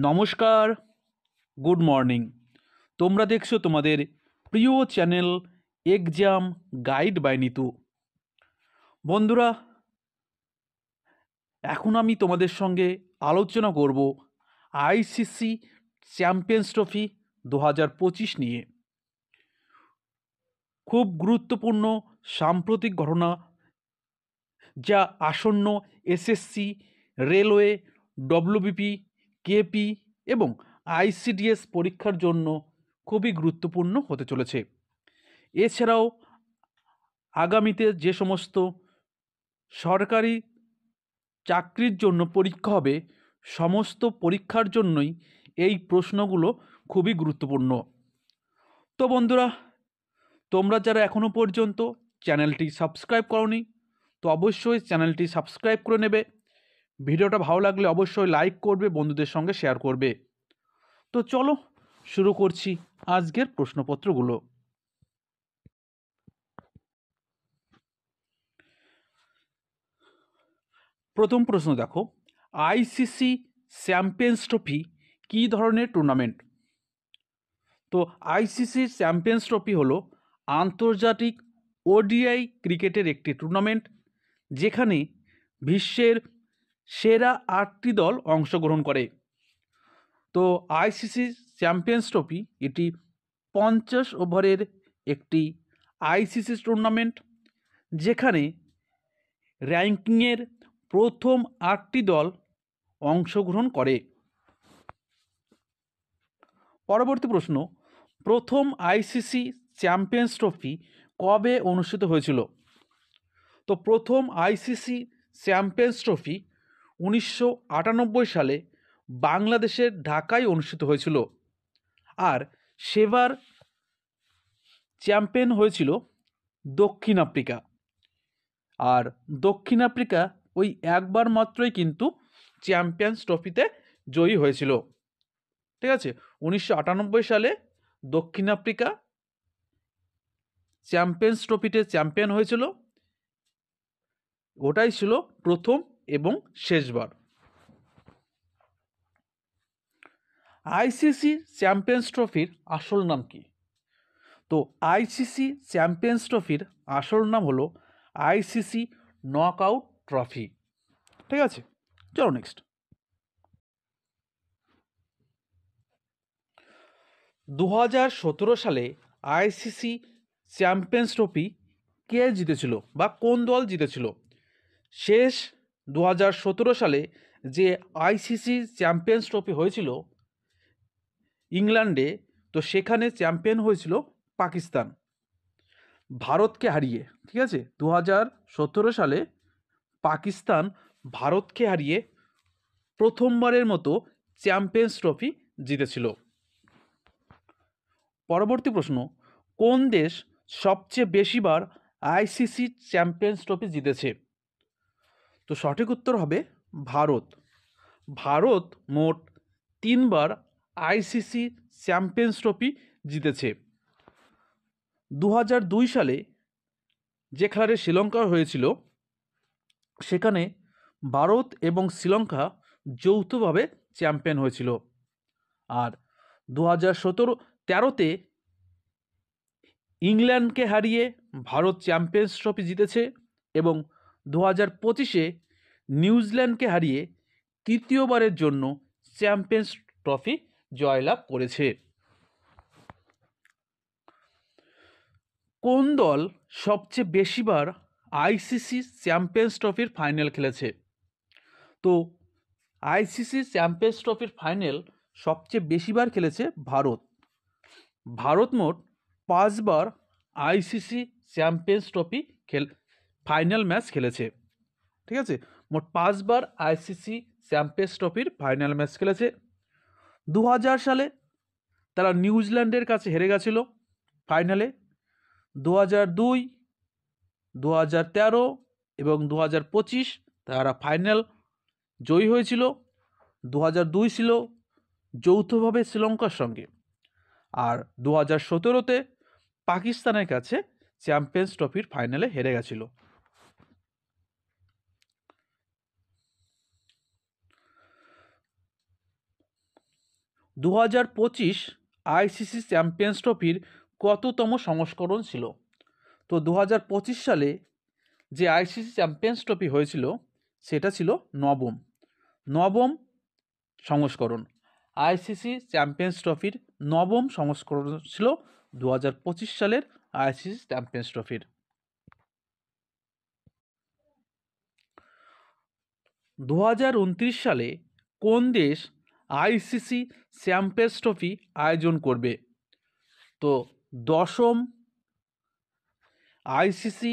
নমস্কার, good morning. তোমরা দেখছো তোমাদের প্রিয় channel exam guide by Nitu. বন্ধুরা, এখন আমি তোমাদের সঙ্গে আলোচনা করব আইসিসি চ্যাম্পিয়ন্স ট্রফি 2025 নিয়ে। খুব গুরুত্বপূর্ণ সাম্প্রতিক ঘটনা, যা আসন্ন এসএসসি, রেলওয়ে, ডব্লিউবিপি, কেপি এবং আইসিডিএস পরীক্ষার জন্য খুবই গুরুত্বপূর্ণ হতে চলেছে। এছাড়াও আগামীতে যে সমস্ত সরকারি চাকরির জন্য পরীক্ষা হবে, সমস্ত পরীক্ষার জন্যই এই প্রশ্নগুলো খুবই গুরুত্বপূর্ণ। তো বন্ধুরা, তোমরা যারা এখনও পর্যন্ত চ্যানেলটি সাবস্ক্রাইব করোনি, তো অবশ্যই চ্যানেলটি সাবস্ক্রাইব করে নেবে। ভিডিওটা ভালো লাগলে অবশ্যই লাইক করবে, বন্ধুদের সঙ্গে শেয়ার করবে। তো চলো শুরু করছি আজকের প্রশ্নপত্রগুলো। প্রথম প্রশ্ন দেখো, আইসিসি চ্যাম্পিয়ন্স ট্রফি কী ধরনের টুর্নামেন্ট? তো আইসিসি চ্যাম্পিয়ন্স ট্রফি হলো আন্তর্জাতিক ওডিআই ক্রিকেটের একটি টুর্নামেন্ট, যেখানে বিশ্বের সেরা 8টি দল অংশগ্রহণ করে। তো আইসিসি চ্যাম্পিয়ন্স ট্রফি এটি 50 ওভারের একটি আইসিসি টুর্নামেন্ট, যেখানে র্যাঙ্কিংয়ের প্রথম 8টি দল অংশগ্রহণ করে। পরবর্তী প্রশ্ন, প্রথম আইসিসি চ্যাম্পিয়ন্স ট্রফি কবে অনুষ্ঠিত হয়েছিল? তো প্রথম আইসিসি চ্যাম্পিয়ন্স ট্রফি 1998 সালে বাংলাদেশের ঢাকায় অনুষ্ঠিত হয়েছিল। আর সেবার চ্যাম্পিয়ন হয়েছিল দক্ষিণ আফ্রিকা। আর দক্ষিণ আফ্রিকা ওই একবার মাত্রই কিন্তু চ্যাম্পিয়ন্স ট্রফিতে জয়ী হয়েছিল। ঠিক আছে, 1998 সালে দক্ষিণ আফ্রিকা চ্যাম্পিয়ন্স ট্রফিতে চ্যাম্পিয়ন হয়েছিল। ওটাই ছিল প্রথম এবং শেষবার। আইসিসি চ্যাম্পিয়ন্স ট্রফির আসল নাম কি? তো আইসিসি চ্যাম্পিয়ন্স ট্রফির আসল নাম হলো আইসিসি নকআউট ট্রফি। ঠিক আছে, চলো নেক্সট। 2017 সালে আইসিসি চ্যাম্পিয়ন্স ট্রফি কে জিতেছিল বা কোন দল জিতেছিল? শেষ 2017 সালে যে আইসিসি চ্যাম্পিয়ন্স ট্রফি হয়েছিল ইংল্যান্ডে, তো সেখানে চ্যাম্পিয়ন হয়েছিল পাকিস্তান ভারতকে হারিয়ে। ঠিক আছে, 2017 সালে পাকিস্তান ভারতকে হারিয়ে প্রথমবারের মতো চ্যাম্পিয়ন্স ট্রফি জিতেছিল। পরবর্তী প্রশ্ন, কোন দেশ সবচেয়ে বেশিবার আইসিসি চ্যাম্পিয়ন্স ট্রফি জিতেছে? তো সঠিক উত্তর হবে ভারত। ভারত মোট 3বার আইসিসি চ্যাম্পিয়ন্স ট্রফি জিতেছে। 2002 সালে যে খেলাটি শ্রীলঙ্কা হয়েছিল, সেখানে ভারত এবং শ্রীলঙ্কা যৌথভাবে চ্যাম্পিয়ন হয়েছিল। আর 2013-তে ইংল্যান্ডকে হারিয়ে ভারত চ্যাম্পিয়ন্স ট্রফি জিতেছে এবং 2025-এ নিউজিল্যান্ডকে হারিয়ে তৃতীয়বারের জন্য চ্যাম্পিয়ন্স ট্রফি জয়লাভ করেছে। কোন দল সবচেয়ে বেশিবার আইসিসি চ্যাম্পিয়ন্স ট্রফির ফাইনাল খেলেছে? তো আইসিসি চ্যাম্পিয়ন্স ট্রফির ফাইনাল সবচেয়ে বেশিবার খেলেছে ভারত। ভারত মোট 5বার ICC champions trophy final match খেলেছে। ঠিক আছে, মোট 5বার আইসিসি চ্যাম্পিয়ন্স ট্রফির ফাইনাল ম্যাচ খেলেছে। 2000 সালে তারা নিউজিল্যান্ডের কাছে হেরে গেছিল ফাইনালে। 2002, 2013 এবং 2025 তারা ফাইনাল জয়ী হয়েছিল। 2002 ছিল যৌথভাবে শ্রীলঙ্কার সঙ্গে। আর 2017-তে পাকিস্তানের কাছে চ্যাম্পিয়ন্স ট্রফির ফাইনালে হেরে গেছিল। 2025 আইসিসি চ্যাম্পিয়ন্স ট্রফির কততম সংস্করণ ছিল? তো 2025 সালে যে আইসিসি চ্যাম্পিয়ন্স ট্রফি হয়েছিল সেটা ছিল নবম সংস্করণ। আইসিসি চ্যাম্পিয়ন্স ট্রফির নবম সংস্করণ ছিল 2025 সালের আইসিসি চ্যাম্পিয়ন্স ট্রফির। 2029 সালে কোন দেশ আইসিসি চ্যাম্পিয়ন্স ট্রফি আয়োজন করবে? তো 10ম আইসিসি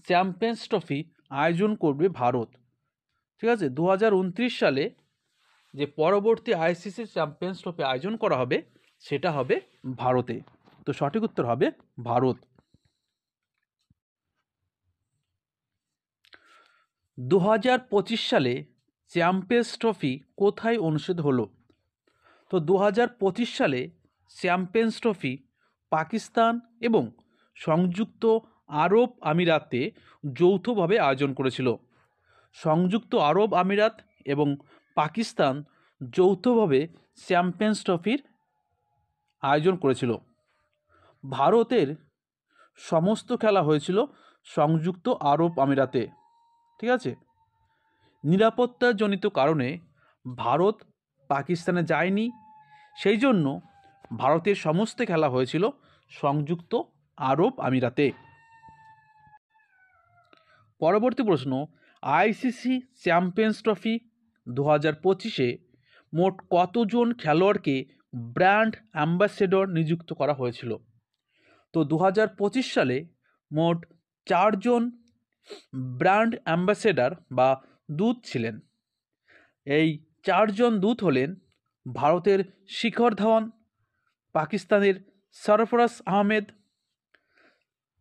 চ্যাম্পিয়ন্স ট্রফি আয়োজন করবে ভারত। ঠিক আছে, 2029 সালে যে পরবর্তী আইসিসি চ্যাম্পিয়ন্স ট্রফি আয়োজন করা হবে সেটা হবে ভারতে। তো সঠিক উত্তর হবে ভারত। 2025 সালে চ্যাম্পিয়ন্স ট্রফি কোথায় অনুষ্ঠিত হলো? তো 2025 সালে চ্যাম্পিয়ন্স ট্রফি পাকিস্তান এবং সংযুক্ত আরব আমিরাতে যৌথভাবে আয়োজন করেছিল। সংযুক্ত আরব আমিরাত এবং পাকিস্তান যৌথভাবে চ্যাম্পিয়ন্স ট্রফির আয়োজন করেছিল। ভারতের সমস্ত খেলা হয়েছিল সংযুক্ত আরব আমিরাতে। ঠিক আছে, নিরাপত্তাজনিত কারণে ভারত পাকিস্তানে যায়নি, সেই জন্য ভারতের সমস্ত খেলা হয়েছিল সংযুক্ত আরব আমিরাতে। পরবর্তী প্রশ্ন, আইসিসি চ্যাম্পিয়ন্স ট্রফি 2025-এ মোট কতজন খেলোয়াড়কে ব্র্যান্ড অ্যাম্বাসেডর নিযুক্ত করা হয়েছিল? তো 2025 সালে মোট 4 জন ব্র্যান্ড অ্যাম্বাসেডর বা দূত ছিলেন। এই 4 জন দূত হলেন ভারতের শিখর ধাওয়ান, পাকিস্তানের সরফরাজ আহমেদ,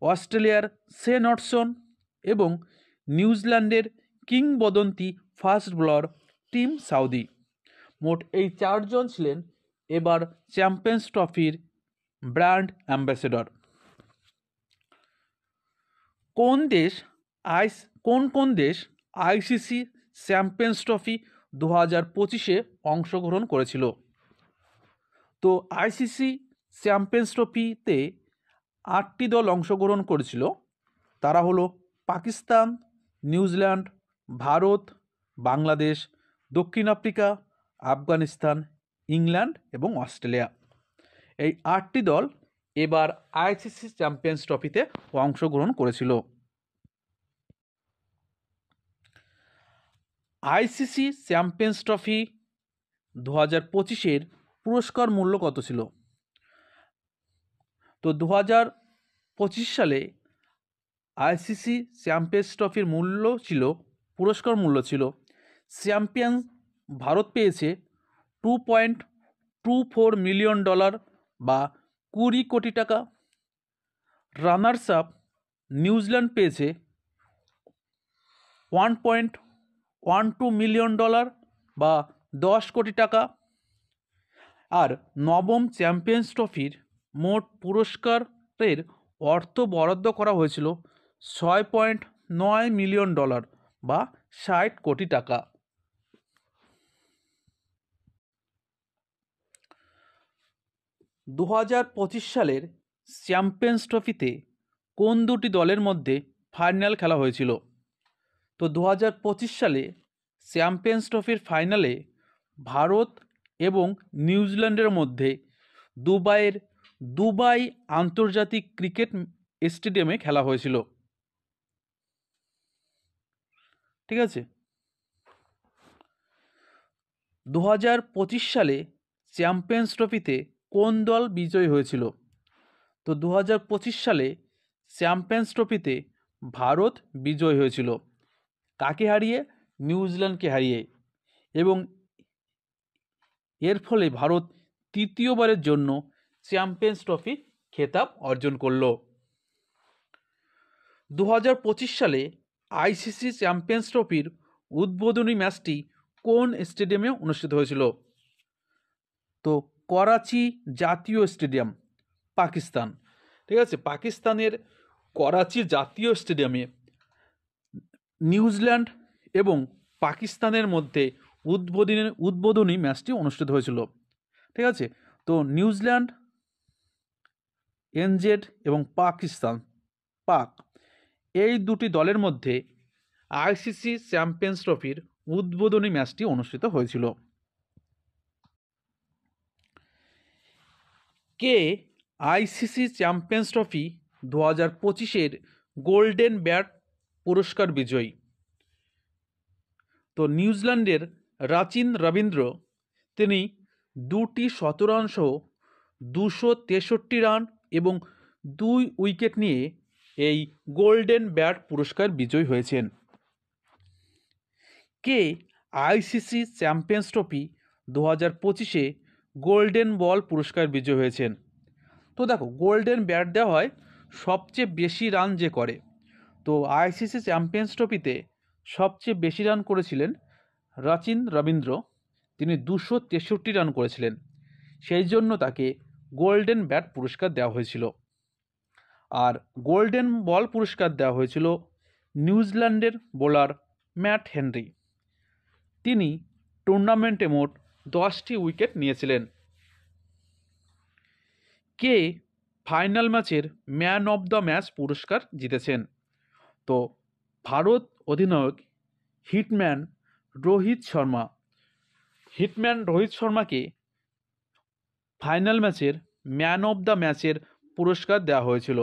অস্ট্রেলিয়ার শেন ওয়াটসন এবং নিউজিল্যান্ডের কিংবদন্তি ফাস্ট বোলার টিম সাউদি। মোট এই 4 জন ছিলেন এবার চ্যাম্পিয়ন্স ট্রফির ব্র্যান্ড অ্যাম্বাসেডর। কোন দেশ আইসিসি চ্যাম্পিয়ন্স ট্রফি 2025-এ অংশগ্রহণ করেছিল? তো আইসিসি চ্যাম্পিয়ন্স ট্রফিতে 8টি দল অংশগ্রহণ করেছিল। তারা হলো পাকিস্তান, নিউজিল্যান্ড, ভারত, বাংলাদেশ, দক্ষিণ আফ্রিকা, আফগানিস্তান, ইংল্যান্ড এবং অস্ট্রেলিয়া। এই 8টি দল এবার আইসিসি চ্যাম্পিয়ন্স ট্রফিতে অংশগ্রহণ করেছিল। আইসিসি চ্যাম্পিয়ন্স ট্রফি 2025-এর পুরস্কার মূল্য কত ছিল? তো 2025 সালে আইসিসি চ্যাম্পিয়ন্স ট্রফির পুরস্কার মূল্য ছিল, চ্যাম্পিয়ন ভারত পেয়েছে $2.24 মিলিয়ন বা 20 কোটি টাকা। রানার্স আপ নিউজিল্যান্ড পেয়েছে $1.12 মিলিয়ন বা 10 কোটি টাকা। আর নবম চ্যাম্পিয়ন্স ট্রফির মোট পুরস্কারের অর্থ বরাদ্দ করা হয়েছিল $6.9 মিলিয়ন বা 60 কোটি টাকা। দু 2025 সালের চ্যাম্পিয়ন্স ট্রফিতে কোন দুটি দলের মধ্যে ফাইনাল খেলা হয়েছিল? তো 2025 সালে চ্যাম্পিয়ন্স ট্রফির ফাইনালে ভারত এবং নিউজিল্যান্ডের মধ্যে দুবাই আন্তর্জাতিক ক্রিকেট স্টেডিয়ামে খেলা হয়েছিল। ঠিক আছে, 2025 সালে চ্যাম্পিয়ন্স ট্রফিতে কোন দল বিজয়ী হয়েছিল? তো 2025 সালে চ্যাম্পিয়ন্স ট্রফিতে ভারত বিজয়ী হয়েছিল। কাকে হারিয়ে? নিউজিল্যান্ডকে হারিয়ে। এবং এর ফলে ভারত তৃতীয়বারের জন্য চ্যাম্পিয়ন্স ট্রফি খেতাব অর্জন করল। 2025 সালে আইসিসি চ্যাম্পিয়ন্স ট্রফির উদ্বোধনী ম্যাচটি কোন স্টেডিয়ামে অনুষ্ঠিত হয়েছিল? তো করাচি জাতীয় স্টেডিয়াম, পাকিস্তান। ঠিক আছে, পাকিস্তানের করাচি জাতীয় স্টেডিয়ামে নিউজিল্যান্ড এবং পাকিস্তানের মধ্যে উদ্বোধনী ম্যাচটি অনুষ্ঠিত হয়েছিল। ঠিক আছে। তো নিউজিল্যান্ড, এনজেড এবং পাকিস্তান, পাক, এই দুটি দলের মধ্যে আইসিসি চ্যাম্পিয়ন্স ট্রফির উদ্বোধনী ম্যাচটি অনুষ্ঠিত হয়েছিল। কে আইসিসি চ্যাম্পিয়ন্স ট্রফি 2025-এর গোল্ডেন ব্যাট পুরস্কার বিজয়ী? তো নিউজিল্যান্ডের রাচিন রবীন্দ্র, তিনি 2টি শতরান সহ 263 রান এবং 2 উইকেট নিয়ে এই গোল্ডেন ব্যাট পুরস্কার বিজয়ী হয়েছেন। কে আইসিসি চ্যাম্পিয়ন্স ট্রফি 2025-এ গোল্ডেন বল পুরস্কার বিজয়ী হয়েছেন? তো দেখো, গোল্ডেন ব্যাট দেওয়া হয় সবচেয়ে বেশি রান যে করে। তো আইসিসি চ্যাম্পিয়ন্স ট্রফিতে সবচেয়ে বেশি রান করেছিলেন রাচিন রবীন্দ্র, তিনি 263 রান করেছিলেন, সেই জন্য তাকে গোল্ডেন ব্যাট পুরস্কার দেওয়া হয়েছিল। আর গোল্ডেন বল পুরস্কার দেওয়া হয়েছিল নিউজিল্যান্ডের বোলার ম্যাট হেনরি, তিনি টুর্নামেন্টে মোট 10টি উইকেট নিয়েছিলেন। কে ফাইনাল ম্যাচের ম্যান অব দ্য ম্যাচ পুরস্কার জিতেছেন? তো ভারত অধিনায়ক হিটম্যান রোহিত শর্মা, হিটম্যান রোহিত শর্মাকে ফাইনাল ম্যাচের ম্যান অব দ্য ম্যাচের পুরস্কার দেওয়া হয়েছিল।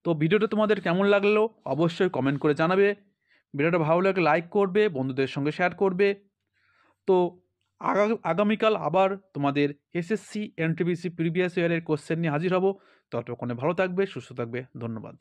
তো ভিডিওটা তোমাদের কেমন লাগলো অবশ্যই কমেন্ট করে জানাবে। ভিডিওটা ভালো লাগলে লাইক করবে, বন্ধুদের সঙ্গে শেয়ার করবে। তো আগামীকাল আবার তোমাদের এসএসসি এনটিপিসি প্রিভিয়াস ইয়ারের কোশ্চেন নিয়ে হাজির হব। ততক্ষণে ভালো থাকবে, সুস্থ থাকবে, ধন্যবাদ।